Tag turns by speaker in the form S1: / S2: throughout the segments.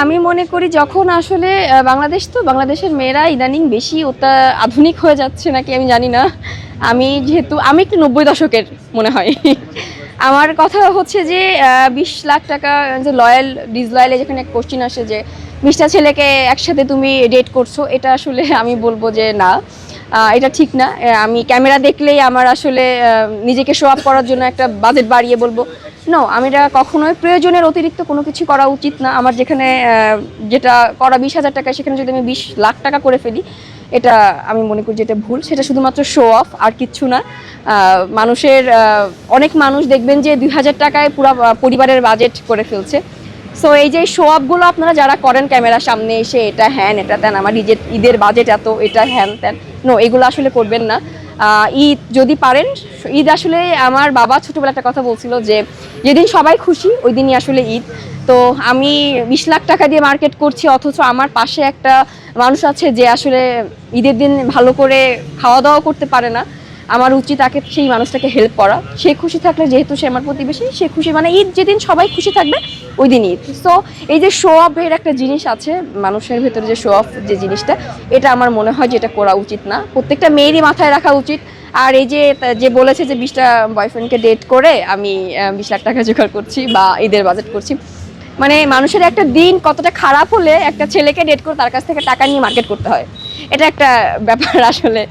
S1: আমি মনে করি যখন আসলে বাংলাদেশের মেয়েরা ইদানিং বেশি ওটা আধুনিক হয়ে যাচ্ছে নাকি আমি জানি না। আমি একটু 90 দশকের মনে হয়। আমার কথা হচ্ছে যে 20 লাখ টাকা যে লয়াল ডিসলয়ালে যেখানে এক কোশ্চিন আসে যে 20টা ছেলেকে একসাথে তুমি ডেট করছো, এটা আসলে আমি বলবো যে না, এটা ঠিক না। আমি ক্যামেরা দেখলেই আমার আসলে নিজেকে শো আপ করার জন্য একটা বাজেট বাড়িয়ে বলবো নো, আমি এটা কখনোই প্রয়োজনের অতিরিক্ত কোনো কিছু করা উচিত না। আমার যেখানে যেটা করা 20,000 টাকা, সেখানে যদি আমি 20 লাখ টাকা করে ফেলি, এটা আমি মনে করি যে এটা ভুল। সেটা শুধুমাত্র শো অফ, আর কিচ্ছু না। অনেক মানুষ দেখবেন যে 2,000 টাকায় পুরো পরিবারের বাজেট করে ফেলছে। সো এই যে শো আপগুলো আপনারা যারা করেন ক্যামেরার সামনে এসে এটা হ্যান এটা তেন, আমার ঈদের বাজেট এত, এটা হ্যান তেন, নো, এগুলো আসলে করবেন না। ঈদ যদি পারেন, ঈদ আসলে আমার বাবা ছোটবেলা একটা কথা বলছিল যে যেদিন সবাই খুশি ওই দিনই আসলে ঈদ। তো আমি 20 লাখ টাকা দিয়ে মার্কেট করছি, অথচ আমার পাশে একটা মানুষ আছে যে আসলে ঈদের দিন ভালো করে খাওয়া দাওয়া করতে পারে না। আমার উচিত তাকে, সেই মানুষটাকে হেল্প করা। সে খুশি থাকলে, যেহেতু সে আমার প্রতিবেশী, সে খুশি, মানে ঈদ যেদিন সবাই খুশি থাকবে ওই দিন ঈদ। সো এই যে শো অফের একটা জিনিস আছে মানুষের ভেতরে, যে শো অফ যে জিনিসটা, এটা আমার মনে হয় যে এটা করা উচিত না। প্রত্যেকটা মেয়েরই মাথায় রাখা উচিত। আর এই যে বলেছে যে 20টা বয়ফ্রেন্ডকে ডেট করে আমি 20 লাখ টাকা জোগাড় করছি বা ঈদের বাজেট করছি, মানে মানুষের একটা দিন কতটা খারাপ হলে একটা ছেলেকে ডেট করে তার কাছ থেকে টাকা নিয়ে মার্কেট করতে হয়, এটা একটা ব্যাপার আসলে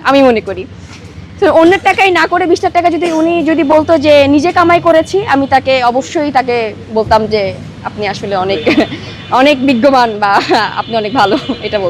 S1: আমি মনে করি। তো অন্যের টাকাই না করে 20 লাখ টাকা উনি যদি বলতো যে নিজে কামাই করেছি, আমি অবশ্যই তাকে বলতাম যে আপনি আসলে অনেক অনেক বিজ্ঞমান বা আপনি অনেক ভালো, এটা বলতাম।